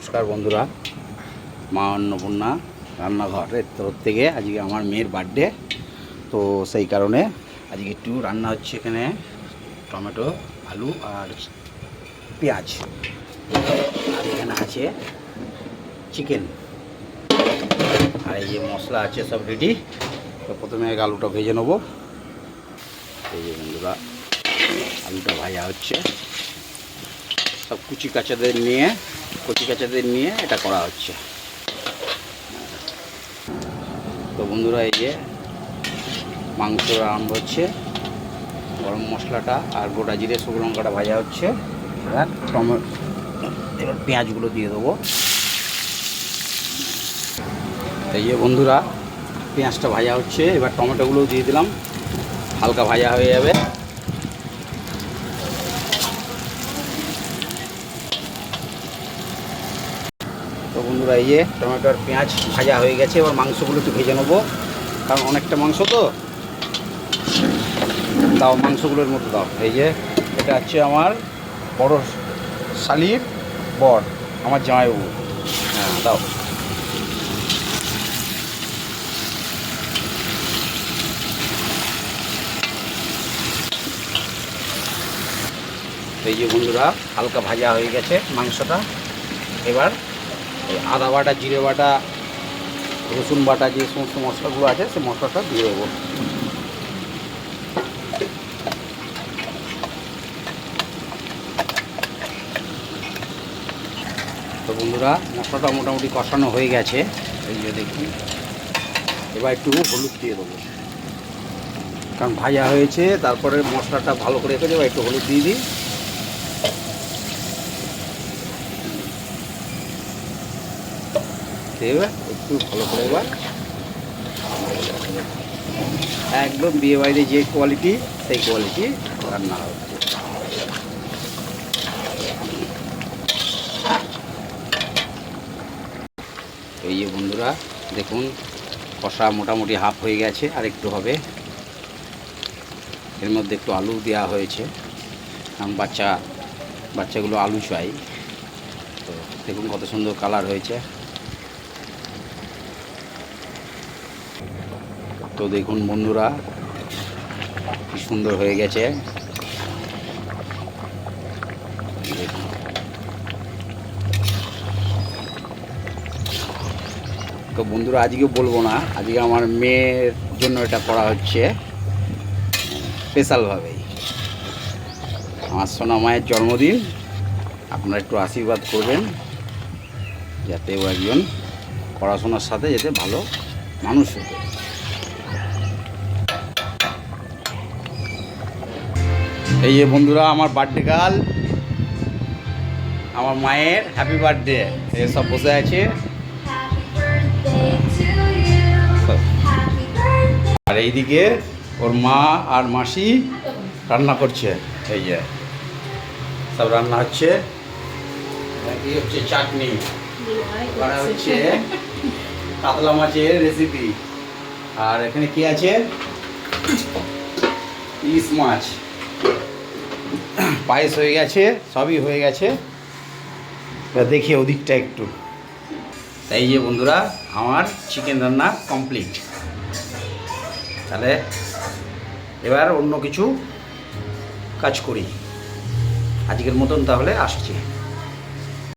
নমস্কার বন্ধুরা, মা অন্নপূর্ণা রান্নাঘরের তরফ থেকে আজকে আমার মেয়ের বার্থডে। তো সেই কারণে আজকে একটু রান্না হচ্ছে। এখানে টমেটো, আলু আর পেঁয়াজ, আর এখানে আছে চিকেন, আর এই যে মশলা আছে সব রেডি। তো প্রথমে আলুটা ভেজে নেবো। এই যে বন্ধুরা, আলুটা ভাজা হচ্ছে। সব কচি কাঁচাদের নিয়ে এটা করা হচ্ছে। তো বন্ধুরা, এই যে মাংস আরম্ভ হচ্ছে। গরম মশলাটা আর গোটা জিরে শুকনো লঙ্কাটা ভাজা হচ্ছে। এবার এবার পেঁয়াজগুলো দিয়ে দেবো। এই যে বন্ধুরা, পেঁয়াজটা ভাজা হচ্ছে। এবার টমেটোগুলোও দিয়ে দিলাম, হালকা ভাজা হয়ে যাবে। তো বন্ধুরা, এই যে টমেটো আর পেঁয়াজ ভাজা হয়ে গেছে। এবার মাংসগুলো একটু ভেজে নেবো, কারণ অনেকটা মাংস তো। দাও মাংসগুলোর মধ্যে দাও। এই যে এটা হচ্ছে আমার বড় শালির বর, আমার জামাইবাবু। হ্যাঁ, দাও। এই যে বন্ধুরা, হালকা ভাজা হয়ে গেছে মাংসটা। এবার এই আদা বাটা, জিরে বাটা, রসুন বাটা, যে সমস্ত মশলাগুলো আছে সেই মশলাটা দিয়ে দেবো। তো বন্ধুরা, মশলাটা মোটামুটি কষানো হয়ে গেছে। এই যে দেখুন, এবার একটু হলুদ দিয়ে দেবো, কারণ ভাজা হয়েছে। তারপরে মশলাটা ভালো করে রেখে দেবো, একটু হলুদ দিয়ে দিই। এবার একটু ভালো করে এবার একদম বিয়ে বাড়িতে যে কোয়ালিটি, সেই কোয়ালিটি রান্না হচ্ছে। এই যে বন্ধুরা দেখুন, কষা মোটামুটি হাফ হয়ে গেছে, আর একটু হবে। এর মধ্যে একটু আলু দেওয়া হয়েছে, কারণ বাচ্চাগুলো আলু চাই। তো দেখুন কত সুন্দর কালার হয়েছে। তো দেখুন বন্ধুরা, কি সুন্দর হয়ে গেছে। তো বন্ধুরা, আজকে বলবো না, আজকে আমার মেয়ের জন্য এটা করা হচ্ছে স্পেশালভাবেই। আমার সোনা মায়ের জন্মদিন, আপনারা একটু আশীর্বাদ করবেন, যাতে ও একজন পড়াশোনার সাথে যাতে ভালো মানুষ হতে। এই যে বন্ধুরা, আমার বার্থডে কাল, আমার মায়ের হ্যাপি বার্থডে। সব বসে আছে, আর এইদিকে ওর মা আর মাসি রান্না করছে। এই যে সব রান্না হচ্ছে। কি হচ্ছে? চাটনি, ওখানে হচ্ছে কাতলা মাছের রেসিপি, আর এখানে কি আছে? ইলিশ মাছ। পায়েস হয়ে গেছে, সবই হয়ে গেছে। দেখি ওদিকটা একটু। এই যে বন্ধুরা, আমার চিকেন রান্না কমপ্লিট। তাহলে এবার অন্য কিছু কাজ করি। আজকের মতন তাহলে আসছি।